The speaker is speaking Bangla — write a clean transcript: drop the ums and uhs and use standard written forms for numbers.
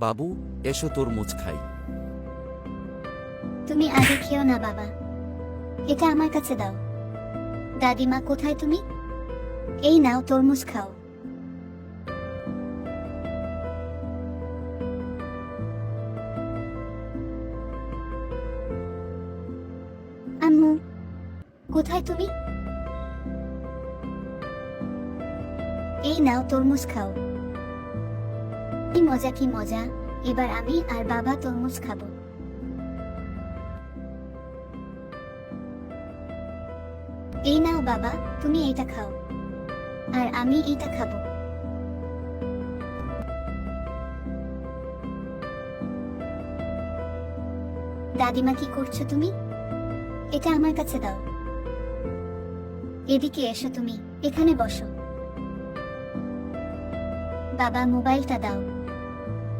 বাবু, এসো তরমুজ খাই। তুমি আগে খেও না বাবা, এটা আমার কাছে দাও। দাদিমা কোথায় তুমি? এই নাও তরমুজ খাও। আম্মু কোথায় তুমি? এই নাও তরমুজ খাও। কি মজা কি মজা, এবার আমি আর বাবা তরমুজ খাবো। এই নাও বাবা, তুমি এটা খাও আর আমি এটা খাবো। দাদিমা কি করছো তুমি? এটা আমার কাছে দাও। এদিকে এসো, তুমি এখানে বসো। বাবা মোবাইলটা দাও।